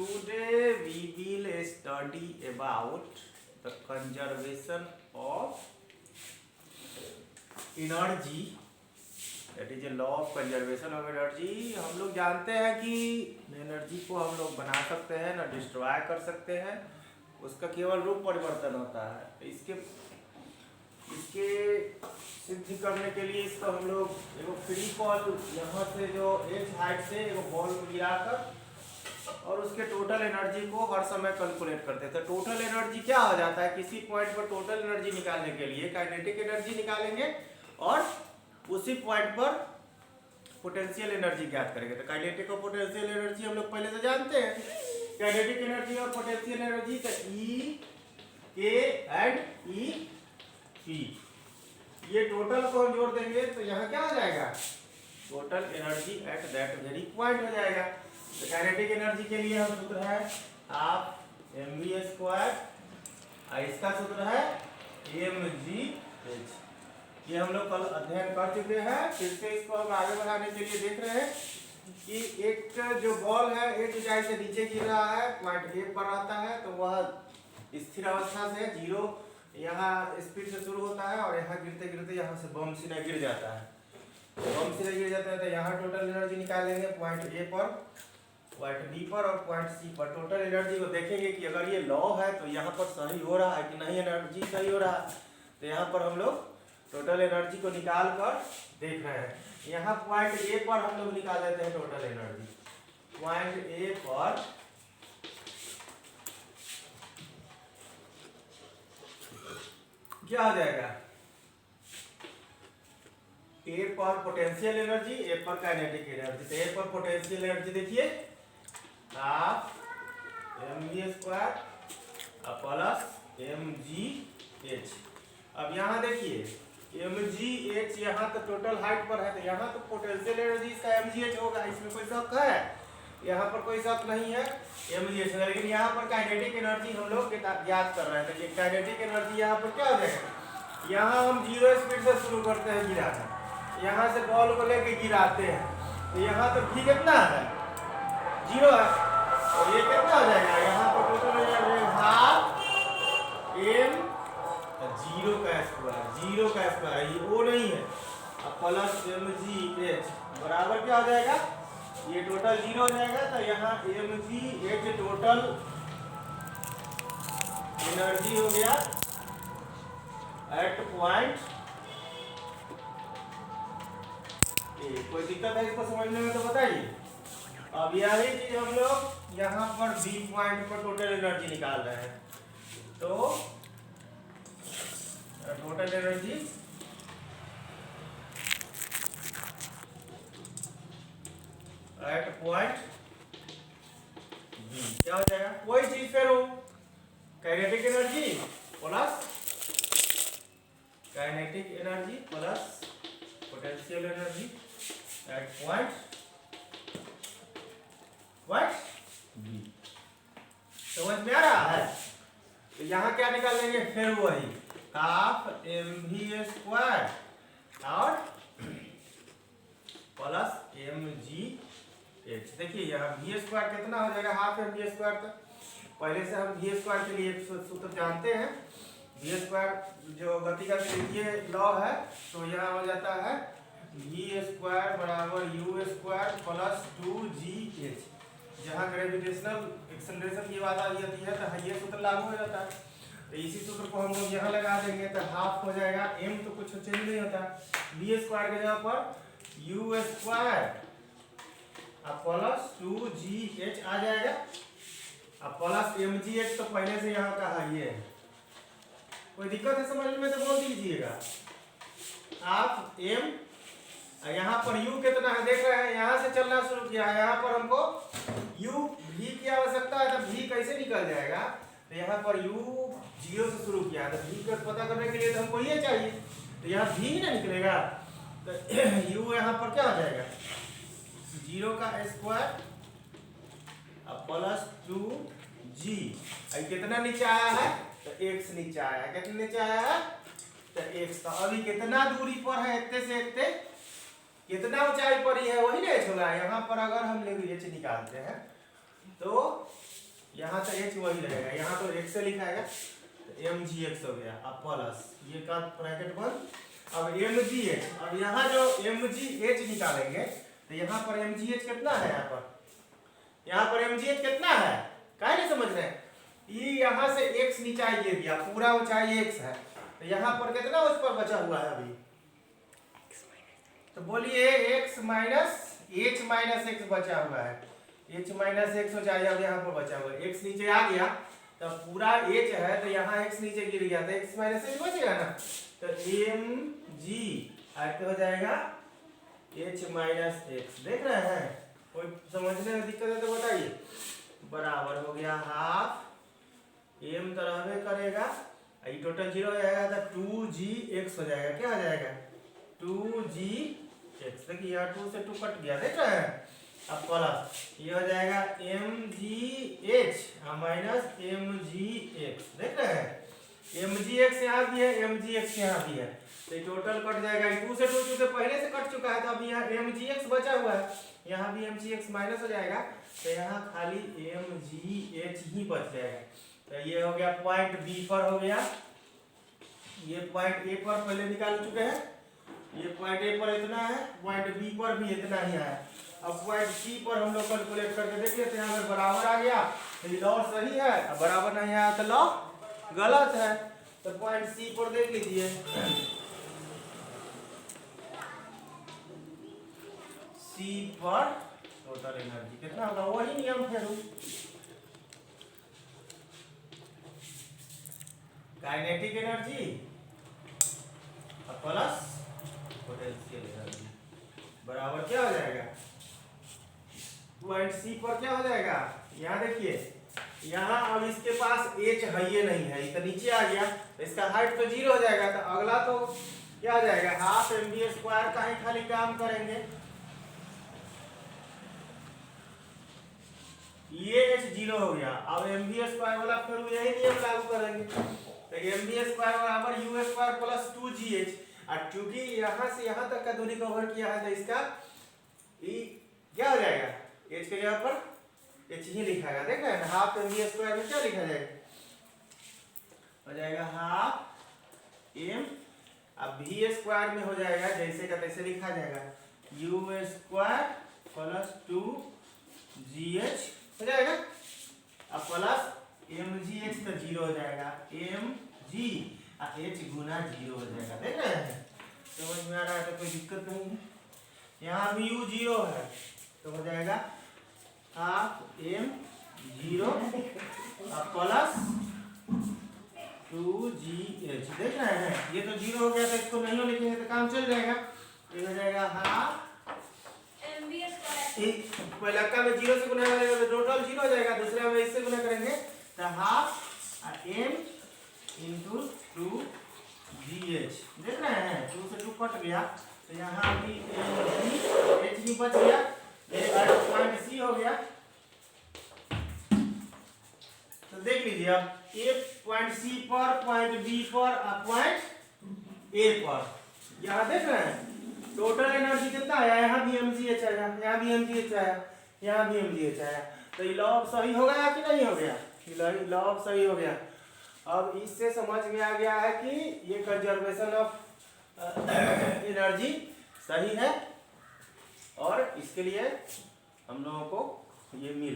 Today we will study about the conservation of energy. That is a law of conservation of energy. हम लोग जानते हैं कि energy को हम लोग बना सकते हैं ना डिस्ट्रॉय कर सकते हैं, उसका केवल रूप परिवर्तन होता है। इसके सिद्ध करने के लिए इसको हम लोग एगो फ्री बॉल यहाँ से जो एज हाइट से एगो बॉल गिराकर और उसके टोटल एनर्जी को हर समय कैलकुलेट करते हैं। तो टोटल एनर्जी क्या हो जाता है, किसी पॉइंट पर टोटल एनर्जी निकालने के लिए काइनेटिक एनर्जी निकालेंगे और उसी पॉइंट पर पोटेंशियल एनर्जी ज्ञात करेंगे। तो काइनेटिक और पोटेंशियल एनर्जी हम लोग पहले से जानते हैं। काइनेटिक एनर्जी और पोटेंशियल एनर्जी तो ई के एंड ई पी, ये टोटल को हम जोड़ देंगे तो यहाँ क्या हो जाएगा, total energy at that very point हो जाएगा। तो काइनेटिक एनर्जी के लिए हम सूत्र है हाफ mv², इसका सूत्र है mgh। ये हम लोग कल अध्ययन कर चुके हैं, फिर से इसको हम आगे बढ़ाने के लिए देख रहे हैं कि एक जो बॉल है एक ऊंचाई से नीचे गिर रहा है, पॉइंट ए पर आता है, तो वह स्थिर अवस्था से जीरो यहाँ स्पीड से शुरू होता है और यहाँ गिरते गिरते यहाँ से बम सीधा गिर जाता है। बम सीधा गिर जाता है तो यहाँ टोटल एनर्जी निकालेंगे पॉइंट ए पर, पॉइंट बी पर और पॉइंट सी पर। टोटल एनर्जी को देखेंगे कि अगर ये लॉ है तो यहाँ पर सही हो रहा है कि नहीं, एनर्जी सही हो रहा है। तो यहाँ पर हम लोग टोटल एनर्जी को निकाल कर देख रहे हैं। यहाँ पॉइंट ए पर हम लोग निकाल लेते हैं टोटल एनर्जी। पॉइंट ए पर क्या हो जाएगा, ए पर पोटेंशियल एनर्जी, ए पर काइनेटिक एनर्जी। तो ए पर पोटेंशियल एनर्जी देखिए हाफ mv² प्लस mgh। अब यहाँ देखिए mgh यहाँ तो टोटल हाइट पर है, तो यहाँ तो पोटेंशियल एनर्जी इसका mgh होगा, इसमें कोई शक है, यहाँ पर कोई शक नहीं है mgh। लेकिन यहाँ पर काइनेटिक एनर्जी हम लोग ज्ञात कर रहे हैं। तो ये काइनेटिक एनर्जी यहाँ पर क्या हो जाएगा, यहाँ हम जीरो स्पीड से शुरू करते हैं गिराना, यहाँ से बॉल को लेके गिराते हैं, तो यहाँ तो भी कितना है, जीरो है, तो ये कितना हो जाएगा, यहाँ पर टोटल हो जाएगा हाफ m जीरो का स्क्वायर, ये ओ नहीं है, अब प्लस mgh बराबर क्या हो जाएगा, ये टोटल जीरो हो जाएगा। तो यहाँ mgh टोटल एनर्जी हो गया एट पॉइंट ए। कोई दिक्कत है इसको समझने में तो बताइए। अब यही चीज हम लोग यहाँ पर बी पॉइंट पर टोटल एनर्जी निकाल रहे हैं। तो total energy at point B क्या हो जाएगा, कोई चीज फिर हो kinetic energy plus potential energy at point B. समझ में आ रहा है। तो यहाँ क्या निकालेंगे, फिर वही हाफ mv² और प्लस mgh। देखिए यहाँ v² कितना हो जाएगा, हाफ mv²। तो पहले से हम v² के लिए सूत्र जानते हैं। v² जो गति का तृतीय लॉ है, तो यहाँ हो जाता है v² बराबर u² प्लस 2gh। जहाँ ग्रेविटेशनल एक्सेलरेशन की बात आ जाती है तो ये सूत्र लागू हो जाता है। तो इसी सूत्र को हम लोग यहाँ लगा देंगे तो हाफ हो जाएगा, m तो कुछ चेंज नहीं होता, v² के जगह पर u² प्लस 2gh आ जाएगा, अब प्लस mgh तो पहले से यहाँ का है ये। कोई दिक्कत है समझ में तो बोल दीजिएगा। आप m यहाँ पर u कितना है देख रहे हैं, यहाँ से चलना शुरू किया है, यहाँ पर हमको u v की आवश्यकता है, तो v कैसे निकल जाएगा, तो यहाँ पर u जीरो से शुरू किया है, तो v का पता करने के लिए तो हमको ये चाहिए, तो यहाँ v ही ना निकलेगा। तो u यहाँ पर क्या हो जाएगा, जीरो का स्क्वायर प्लस 2g। कितना नीचे आया है, तो x नीचे आया है, कितना नीचे आया है, तो x। तो अभी कितना दूरी पर है, इतने से इतने कितना ऊंचाई पर ही है वही ना होगा। यहाँ पर अगर हम लेंगे h निकालते हैं तो यहाँ तो एच वही रहेगा, यहाँ तो एक्स से लिखाएगा तो एम जी एक्स हो गया। अब प्लस ये का ब्रैकेट बंद। अब एम जी एच, अब यहाँ जो एम जी एच निकालेंगे तो यहाँ पर एम जी एच कितना है, यहाँ पर एम जी एच कितना है, क्या नहीं समझ रहे हैं। ये यहाँ से एक्स नीचा ये दिया, पूरा ऊंचाई एक्स है, तो यहाँ पर कितना उस पर बचा हुआ है अभी, तो बोलिए x minus H minus x बचा हुआ है, एच माइनस एक्स हो जाएगा। अब यहाँ पर बचा हुआ है एक्स नीचे आ गया, तो पूरा एच है तो यहाँ एक्स नीचे गिर गया तो एक्स माइनस एक्स बचेगा ना, तो एम जी हो जाएगा एच माइनस एक्स। देख रहे हैं, कोई समझने में दिक्कत है तो बताइए। बराबर हो गया हाफ एम तो रहबे करेगा, ये टोटल जीरो हो जाएगा तो 2g(x) हो जाएगा। क्या हो जाएगा 2g(x). देखिए यहाँ 2 से 2 कट गया, देख रहे हैं। अब प्लस ये हो जाएगा mgh माइनस mgx। देख रहे हैं, mgx यहाँ भी है, mgx यहाँ भी है, तो टोटल कट जाएगा। 2 से 2 चूंकि पहले से कट चुका है तो अभी यहाँ mgx बचा हुआ है, यहाँ भी mgx माइनस हो जाएगा, तो यहाँ खाली mgh ही बच जाएगा। तो ये हो गया पॉइंट बी पर हो गया, ये पॉइंट ए पर पहले निकाल चुके हैं, ये पॉइंट ए पर इतना है, पॉइंट बी पर भी इतना ही है। अब पॉइंट सी पर हम लोग कैलकुलेट करके देख लेते हैं। अगर बराबर आ गया तो ये लॉ सही है, अब बराबर नहीं आया तो लॉ गलत है। तो पॉइंट सी पर देख लीजिए, सी पर टोटल एनर्जी कितना होगा, वही नियम फेरू, kinetic energy plus potential energy बराबर क्या हो जाएगा, पॉइंट सी पर क्या हो जाएगा। यहाँ देखिए, यहाँ अब इसके पास एच है ये नहीं है, ये तो नीचे आ गया, तो इसका हाइट तो 0 हो जाएगा। तो अगला तो क्या हो जाएगा, हाफ mv² का ही खाली काम करेंगे। ये h 0 हो गया, अब mv² वाला फिर यही नियम लागू करेंगे। तो mv² बराबर u² प्लस 2gh, और चूंकि यहाँ से यहाँ तक का दूरी कवर किया है तो इसका क्या हो जाएगा, h के जगह पर h ही लिखाएगा। देख रहे हैं, हाफ mv² में क्या लिखा जाएगा, हो जाएगा हाफ m, अब v² में हो जाएगा जैसे का तैसे लिखा जाएगा u² प्लस 2gh हो जाएगा। अब प्लस mgh तो 0 हो जाएगा, mg h गुना 0 हो जाएगा। देख रहे हैं, समझ में आ रहा है, तो कोई दिक्कत नहीं है। यहाँ भी u 0 है तो हो जाएगा हाफ m0 प्लस 2gh। देख रहे हैं, ये तो 0 हो गया तो इसको नहीं लिखेंगे तो काम चल जाएगा। ये हो जाएगा हाफ पहला का में 0 से गुना करेंगे तो टोटल 0 हो जाएगा, दूसरे में इससे गुना करेंगे तो हाफ m इंटू 2gh। देख रहे हैं, 2 से 2 कट गया तो यहाँ भी h ही बच गया, पॉइंट सी हो गया। तो देख लीजिए, अब ए पॉइंट सी पर, पॉइंट बी पर और पॉइंट ए पर, यहाँ देख रहे हैं टोटल एनर्जी कितना आया, यहाँ भी mgh आया, यहाँ भी mgh आया, यहाँ भी mgh आया। तो ये लॉ सही हो गया कि नहीं हो गया, लॉ सही हो गया। अब इससे समझ में आ गया है कि ये कंजर्वेशन ऑफ एनर्जी सही है, और इसके लिए हम लोगों को ये मिल